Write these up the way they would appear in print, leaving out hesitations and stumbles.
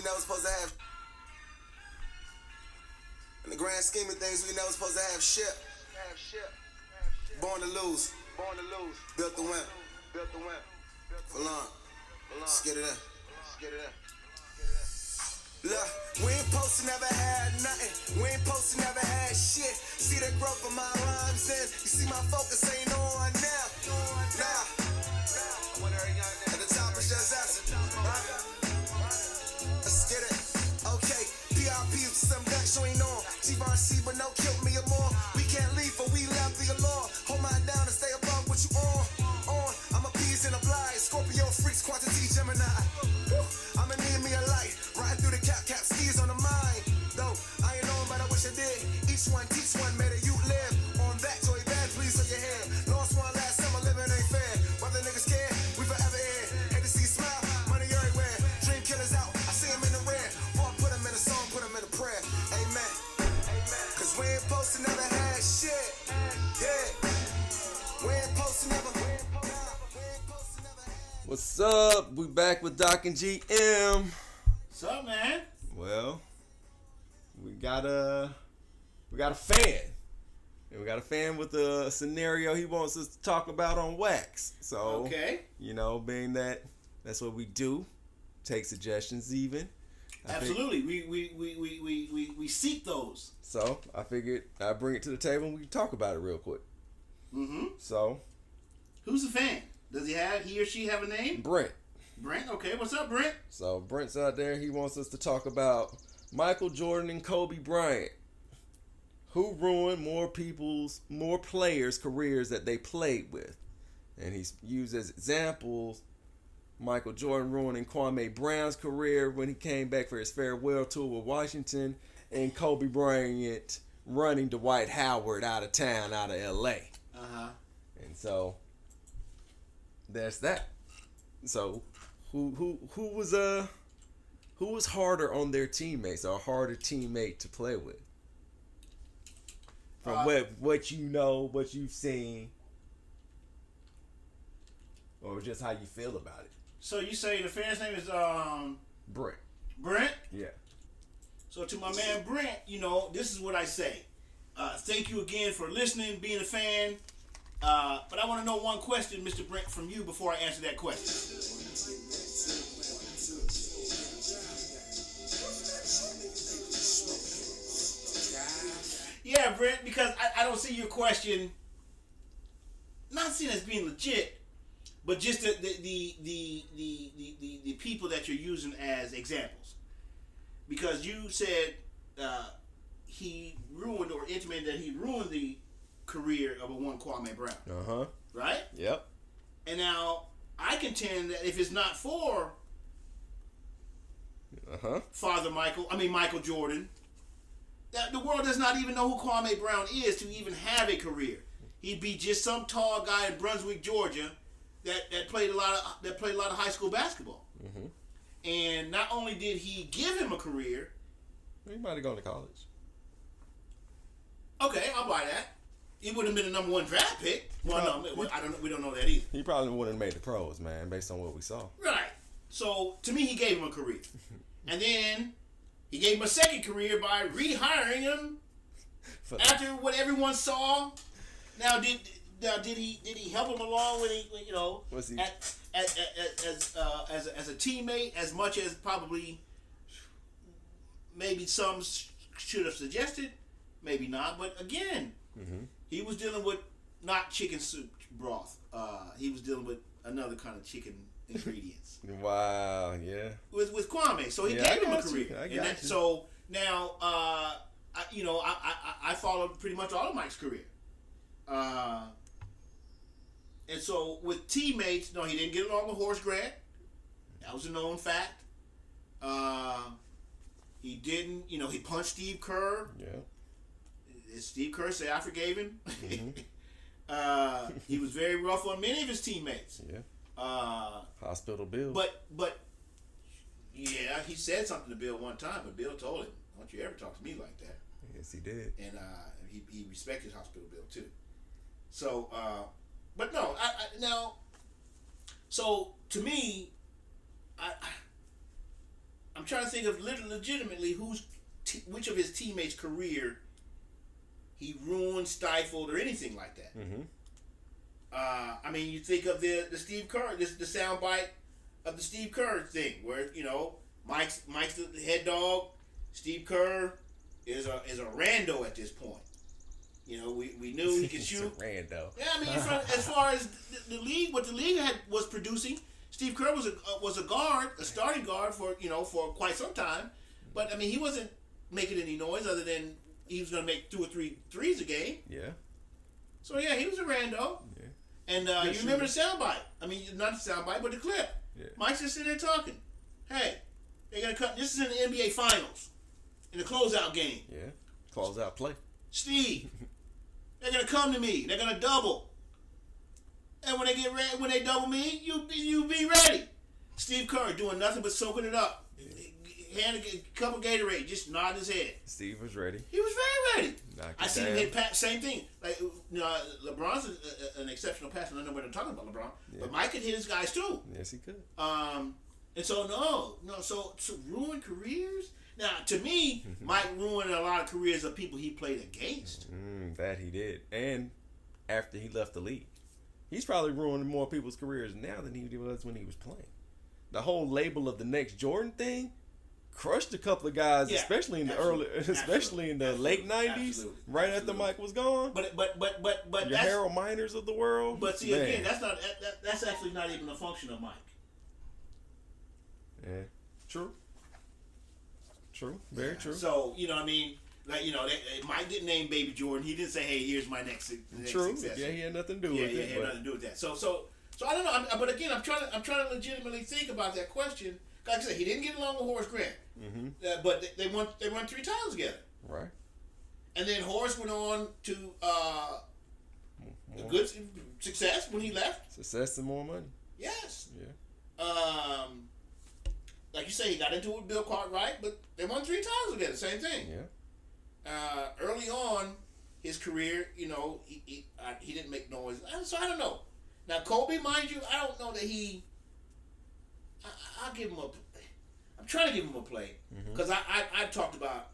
never supposed to have. In the grand scheme of things, we never supposed to have shit. Born to lose. Built to win. For long. Let's get it in. Look, we ain't supposed to never had nothing. We ain't supposed to never had shit. See the growth of my rhymes and you see my focus ain't on now. Nah. At the top it's just us. Let's get it. Okay, PRP to some guns you ain't on. T-Von-C but no kill me or more. We can't leave but we left the law. Hold mine down and stay above what you on. I'm a peas and a blind. Scorpio freaks, quantity Gemini. I'ma need me a light. Riding through the cap skis on the mind. Though I ain't on but I wish I did. Each one teach one, made a youth live. On that joy bad, please on your head. Lost one last summer, living ain't fair. Whether niggas care, we forever here. Hate to see you smile, money everywhere. Dream killers out, I see them in the red. Or put them in a song, put them in a prayer. Amen. Cause we ain't supposed to never have shit. Yeah. We ain't supposed to never. What's up? We back with Doc and GM. What's up, man? Well, we got a fan. And we got a fan with a scenario he wants us to talk about on Wax. So, okay. Being that's what we do. Take suggestions even. Absolutely. We seek those. So, I figured I'd bring it to the table and we can talk about it real quick. Mm-hmm. So, who's the fan? Does he or she have a name? Brent. Brent, okay. What's up, Brent? So, Brent's out there. He wants us to talk about Michael Jordan and Kobe Bryant. Who ruined more players' careers that they played with? And he's used as examples Michael Jordan ruining Kwame Brown's career when he came back for his farewell tour with Washington, and Kobe Bryant running Dwight Howard out of town, out of L.A. Uh-huh. And so there's that. So who was harder on their teammates, or a harder teammate to play with? From what you know, what you've seen, or just how you feel about it. So you say the fan's name is Brent. Brent? Yeah. So to my man Brent, this is what I say. Thank you again for listening, being a fan. But I want to know one question, Mr. Brent, from you before I answer that question. Yeah, Brent, because I don't see your question not seen as being legit, but just the people that you're using as examples. Because you said he ruined or intimated that he ruined the career of a one Kwame Brown. Uh-huh. Right? Yep. And now I contend that if it's not for Michael Jordan, that the world does not even know who Kwame Brown is to even have a career. He'd be just some tall guy in Brunswick, Georgia, that played a lot of high school basketball. Mm-hmm. And not only did he give him a career, he might have gone to college. Okay, I'll buy that. He would have been a number one draft pick. Well, no, we don't know that either. He probably wouldn't have made the pros, man, based on what we saw. Right. So to me, he gave him a career, and then he gave him a second career by rehiring him after what everyone saw. Now, did he help him along when he Was he as a teammate as much as probably maybe some should have suggested? Maybe not. But again, he was dealing with not chicken soup broth. He was dealing with another kind of chicken ingredients. Wow, yeah. With Kwame, so he gave him a career. So now, I followed pretty much all of Mike's career. And so with teammates, no, he didn't get along with Horace Grant. That was a known fact. He didn't, he punched Steve Kerr. Yeah. Steve Kerr said, I forgave him. Mm-hmm. He was very rough on many of his teammates. Yeah. Hospital Bill. But yeah, he said something to Bill one time, but Bill told him, "Don't you ever talk to me like that." Yes, he did. And he respected Hospital Bill too. So, but no, so to me, I'm I'm trying to think of legitimately which of his teammates' career he ruined, stifled, or anything like that. Mm-hmm. I mean, you think of the Steve Kerr, the soundbite of the Steve Kerr thing, where Mike's the head dog. Steve Kerr is a rando at this point. We knew he could shoot. It's a rando. Yeah, I mean, as far as the league, what the league was producing, Steve Kerr was a guard, a starting guard for quite some time. But I mean, he wasn't making any noise other than he was going to make 2 or 3 threes a game. Yeah. So yeah, he was a rando. Yeah. And you remember the soundbite? I mean, not the soundbite, but the clip. Yeah. Mike's just sitting there talking. Hey, they're gonna cut. This is in the NBA Finals, in the closeout game. Yeah. Close out play. Steve, they're gonna come to me. They're gonna double. And when they get ready, when they double me, you be ready. Steve Kerr doing nothing but soaking it up. Hand a cup of Gatorade, just nod his head. Steve was ready. He was very ready. I seen him hit hit same thing. Like LeBron's an exceptional passer. I don't know what I'm talking about LeBron, but Mike could hit his guys too. Yes, he could. And so so ruin careers. Now, to me, Mike ruined a lot of careers of people he played against. That he did, and after he left the league, he's probably ruining more people's careers now than he was when he was playing. The whole label of the next Jordan thing crushed a couple of guys, especially in the late '90s, right after Mike was gone. But your Harold Miners of the world. But see, again, that's actually not even a function of Mike. Yeah, true, very true. So I mean, like Mike didn't name Baby Jordan. He didn't say, "Hey, here's my next successor." Yeah, he had nothing to do with it. Yeah, he had nothing to do with that. So I don't know. But again, I'm trying to legitimately think about that question. Like I said, he didn't get along with Horace Grant. Mm-hmm. But they won 3 titles together. Right. And then Horace went on to good success when he left. Success and more money. Yes. Yeah. Like you say, he got into it with Bill Cartwright, but they won 3 titles together. Same thing. Yeah. Early on his career, he didn't make noise. So I don't know. Now Kobe, mind you, I don't know that he. I'll give him I'm trying to give him a play because I've talked about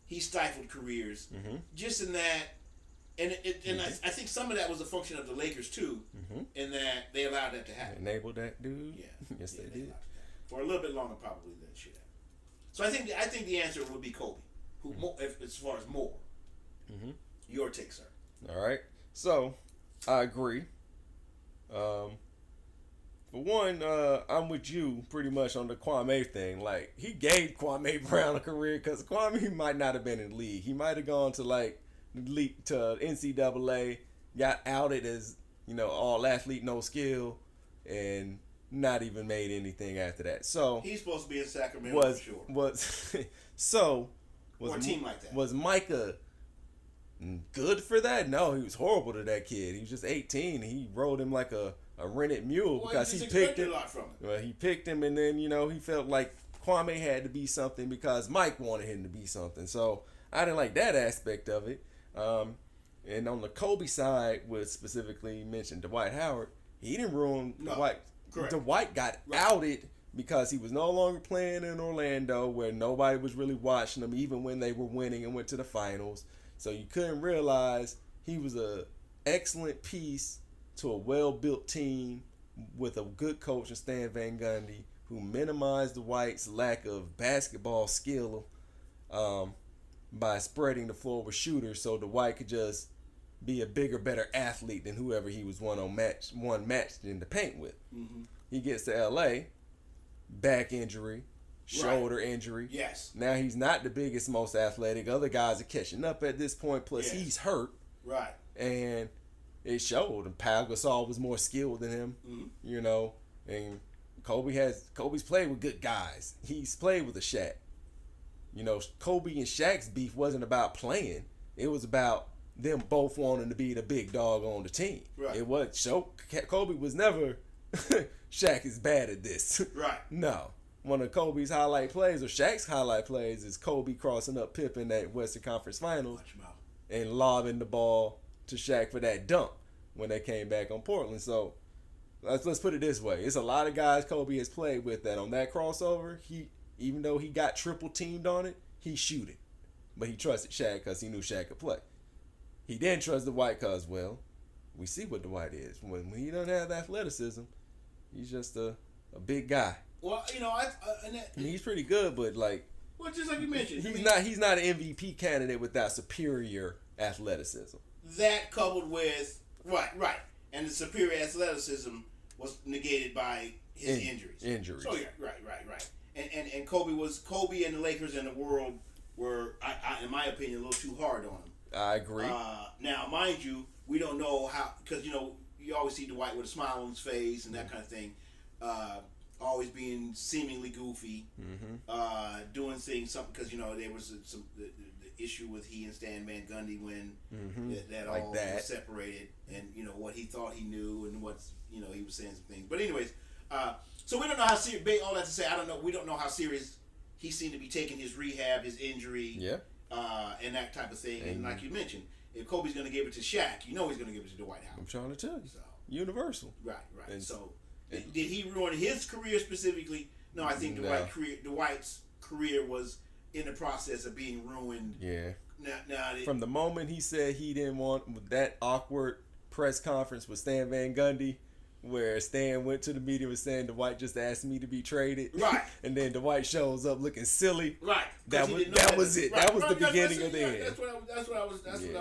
he stifled careers just in that, and I think some of that was a function of the Lakers too, in that they allowed that to happen. Enabled that dude. Yeah, Yes, they did. For a little bit longer probably than should have. So I think the answer would be Kobe, who as far as more. Your take, sir. All right. So I agree. For one, I'm with you pretty much on the Kwame thing. Like, he gave Kwame Brown a career because Kwame might not have been in the league. He might have gone to NCAA, got outed as all athlete, no skill, and not even made anything after that. So he's supposed to be in Sacramento for sure. Was a team like that. Was Micah good for that? No, he was horrible to that kid. He was just 18. And he rode him like a rented mule because he picked him. A lot from him. Well, he picked him, and then he felt like Kwame had to be something because Mike wanted him to be something. So I didn't like that aspect of it. And on the Kobe side, was specifically mentioned Dwight Howard. He didn't ruin Dwight. Correct. Dwight got outed because he was no longer playing in Orlando, where nobody was really watching them, even when they were winning and went to the finals. So you couldn't realize he was a excellent piece to a well-built team with a good coach in Stan Van Gundy, who minimized the White's lack of basketball skill by spreading the floor with shooters, so the White could just be a bigger, better athlete than whoever he was one matched in the paint with. He gets to LA, back injury, shoulder injury. Yes. Now he's not the biggest, most athletic. Other guys are catching up at this point. Plus he's hurt. Right. And it showed. And Pau Gasol was more skilled than him. And Kobe's played with good guys. He's played with a Shaq. Kobe and Shaq's beef wasn't about playing. It was about them both wanting to be the big dog on the team. Right. It was Kobe was never Shaq is bad at this. Right. No. One of Kobe's highlight plays, or Shaq's highlight plays, is Kobe crossing up Pippen at Western Conference Finals and lobbing the ball to Shaq for that dunk when they came back on Portland. So let's put it this way: it's a lot of guys Kobe has played with that on that crossover, Even though he got triple teamed on it, he shoot it. But he trusted Shaq because he knew Shaq could play. He didn't trust Dwight because, well, we see what Dwight is. When he doesn't have athleticism, he's just a big guy. Well, I mean, he's pretty good, but like, well, just like you mentioned, he's not an MVP candidate without superior athleticism. That coupled with right, and the superior athleticism was negated by his injuries. So yeah, right. And Kobe and the Lakers and the world were, in my opinion, a little too hard on him. I agree. Now, mind you, we don't know how, because you always see Dwight with a smile on his face and that kind of thing, always being seemingly goofy, doing things something because there was the issue with he and Stan Van Gundy when that like all that. was separated, and what he thought he knew and what he was saying some things. But anyways, so we don't know how serious. All that to say, I don't know. We don't know how serious he seemed to be taking his rehab, his injury, and that type of thing. And like you mentioned, if Kobe's going to give it to Shaq, he's going to give it to Dwight Howard. I'm trying to tell you, so, universal. Right. And so, did he ruin his career specifically? No, I think Dwight's career was in the process of being ruined. Yeah. Now from the moment he said he didn't want that awkward press conference with Stan Van Gundy, where Stan went to the meeting with saying Dwight just asked me to be traded. Right. And then Dwight shows up looking silly. Right. That was it. Right. That was the beginning of the end. That's what I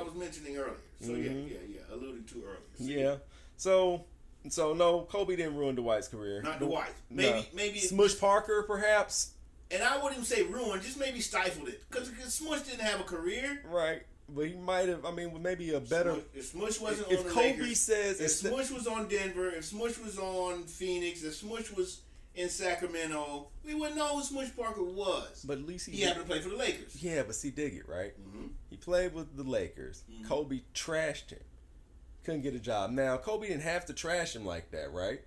was mentioning earlier. So yeah, alluding to earlier. So, yeah. So no, Kobe didn't ruin Dwight's career. Not Dwight. Maybe Smush Parker perhaps. And I wouldn't even say ruined, just maybe stifled it. Because Smush didn't have a career. Right. But he might have, maybe a better... If Smush wasn't if on the Kobe Lakers, says... If Smush was on Denver, if Smush was on Phoenix, if Smush was in Sacramento, we wouldn't know who Smush Parker was. But at least he happened to play for the Lakers. Yeah, but see, dig it, right? Mm-hmm. He played with the Lakers. Mm-hmm. Kobe trashed him. Couldn't get a job. Now, Kobe didn't have to trash him like that, right?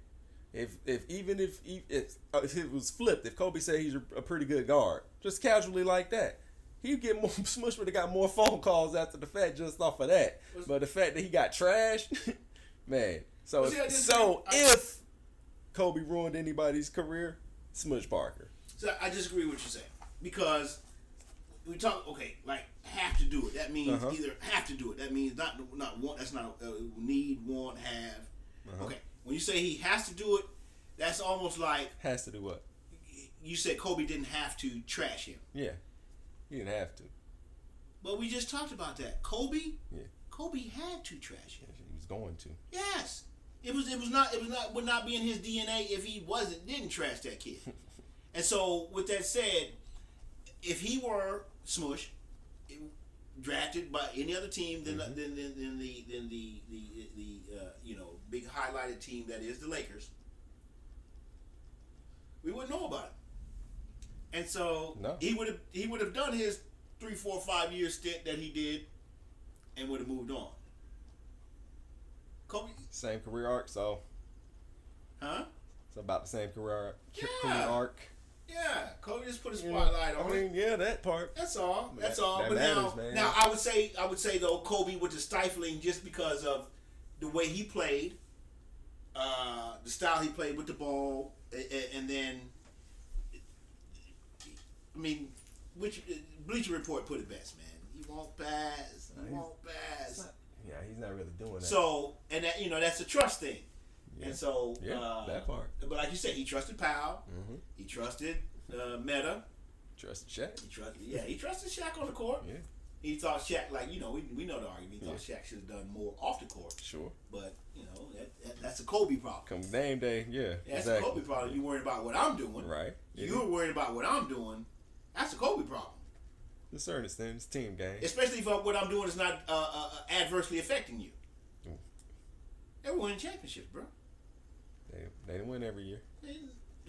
If it was flipped, if Kobe said he's a pretty good guard, just casually like that, he'd get more. Smush would have got more phone calls after the fact just off of that. But the fact that he got trashed, man. So if Kobe ruined anybody's career, Smush Parker. So I disagree with what you're saying because we talk like have to do it. That means either have to do it. That means not want. That's not need, want, have. Okay. When you say he has to do it, that's almost like... Has to do what? You said Kobe didn't have to trash him. Yeah. He didn't have to. But we just talked about that. Kobe had to trash him. He was going to. Yes. It would not be in his DNA if he didn't trash that kid. And so with that said, if he were Smush, drafted by any other team than the big highlighted team that is the Lakers, we wouldn't know about it. And so he would have done his 3, 4, 5 year stint that he did, and would have moved on. Kobe, same career arc, so it's about the same career arc. Yeah, Kobe just put a spotlight on it. Yeah, that part. That's all. That's all. That but matters, man. Now I would say though Kobe was just stifling just because of the way he played, the style he played with the ball, and then which Bleacher Report put it best, man. He won't pass. He won't pass. Yeah, he's not really doing that. So, and that that's a trust thing. Yeah. And so, that part. But like you said, he trusted Powell. Mm-hmm. He trusted Meta. Trusted Shaq. He trusted Shaq on the court. Yeah. He thought Shaq, we know the argument. He thought Shaq should have done more off the court. Sure. But that's a Kobe problem. Come game day, That's a Kobe problem. You worried about what I'm doing. Right. You're worried about what I'm doing. That's a Kobe problem. To a certain extent, it's team game. Especially if what I'm doing is not adversely affecting you. Ooh. They're winning championships, bro. They didn't win every year.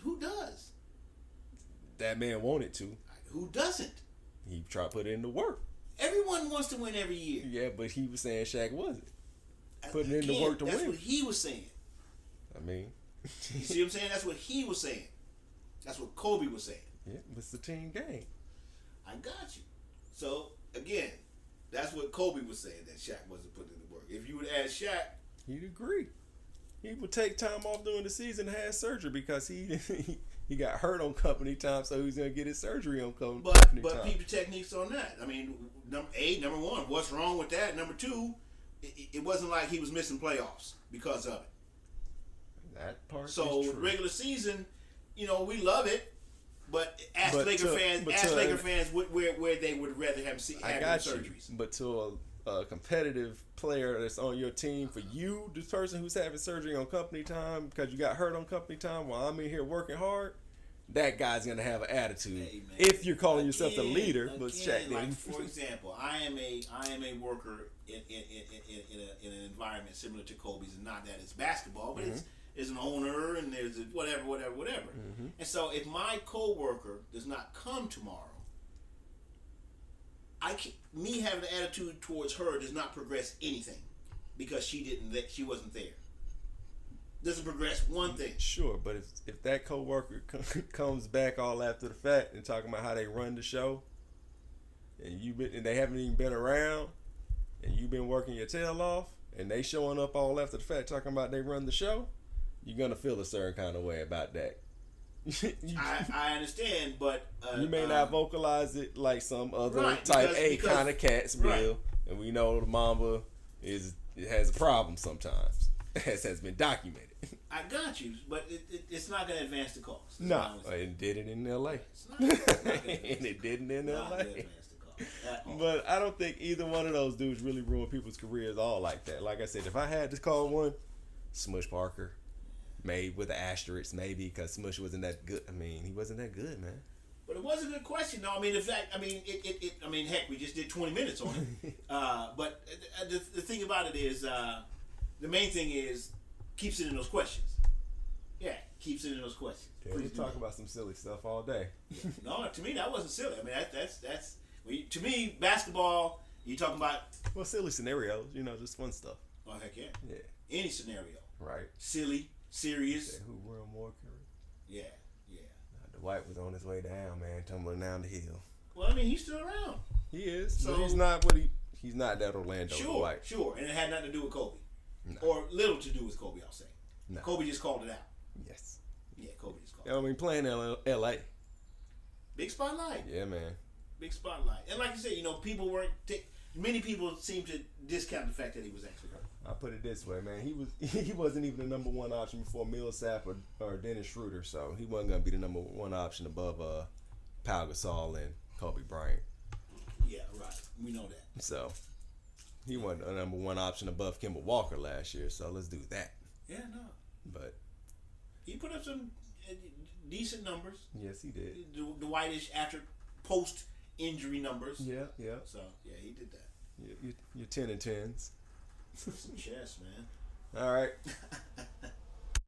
Who does? That man wanted to. Who doesn't? He tried to put it into work. Everyone wants to win every year. Yeah, but he was saying Shaq wasn't. Putting in the work to win. That's what he was saying. You see what I'm saying? That's what he was saying. That's what Kobe was saying. Yeah, it's the team game. I got you. So, again, that's what Kobe was saying, that Shaq wasn't putting in the work. If you would ask Shaq... He'd agree. He would take time off during the season and have surgery because he he got hurt on company time, so he's gonna get his surgery on company But time. peep the techniques on that. I mean, number one, what's wrong with that? Number two, it wasn't like he was missing playoffs because of it. That part So is true. regular season, we love it, but ask Laker fans where they would rather have surgeries. But to a competitive player that's on your team, for you, the person who's having surgery on company time because you got hurt on company time while I'm in here working hard, that guy's gonna have an attitude. Hey, man. If you're calling yourself the leader, but Again, Shaq like didn't. for example, I am a worker in an environment similar to Kobe's, and not that it's basketball, but it's an owner and there's a whatever. And so if my coworker does not come tomorrow, me having an attitude towards her does not progress anything because she wasn't there. Doesn't progress one thing. Sure, but if that coworker comes back all after the fact and talking about how they run the show, and they haven't even been around, and you've been working your tail off, and they showing up all after the fact talking about they run the show, you're gonna feel a certain kind of way about that. I understand, but you may not vocalize it like some other right, type because, A kind of cats will, right. And we know the Mamba has a problem sometimes, as has been documented. I got you, but it's not going to advance the cause. No, it did it in L.A. It's not gonna And it didn't in not gonna L.A. advance the cause at all. But I don't think either one of those dudes really ruined people's careers all like that. Like I said, if I had to call one, Smush Parker, maybe with an asterisk, maybe because Smush wasn't that good. I mean, he wasn't that good, man. But it was a good question, though. I mean, in fact, heck, we just did 20 minutes on it. But the thing about it is, the main thing is, keep sending those questions. Yeah, keep sending those questions. Yeah, we talk about some silly stuff all day. No, to me that wasn't silly. I mean, that's to me basketball. You talking about? Well, silly scenarios, just fun stuff. Oh heck yeah. Yeah. Any scenario. Right. Silly, serious. Who won more career? Yeah. Dwight was on his way down, man, tumbling down the hill. Well, I mean, he's still around. He is. So, but he's not that Orlando Dwight. Sure, and it had nothing to do with Kobe. No. Or little to do with Kobe, I'll say. No. Kobe just called it out. Yes. Yeah, Kobe just called it out. I mean, playing in L.A. Big spotlight. Yeah, man. Big spotlight. And like you said, many people seem to discount the fact that he was actually hurt. I'll put it this way, man. He wasn't even the number one option before Millsap or Dennis Schroeder, so he wasn't gonna be the number one option above Pau Gasol and Kobe Bryant. Yeah, right. We know that. So he wasn't a number one option above Kemba Walker last year. So let's do that. Yeah, no. But he put up some decent numbers. Yes, he did. The Whitish after post injury numbers. Yeah. So yeah, he did that. You're 10 and 10s. Some chess, man. All right.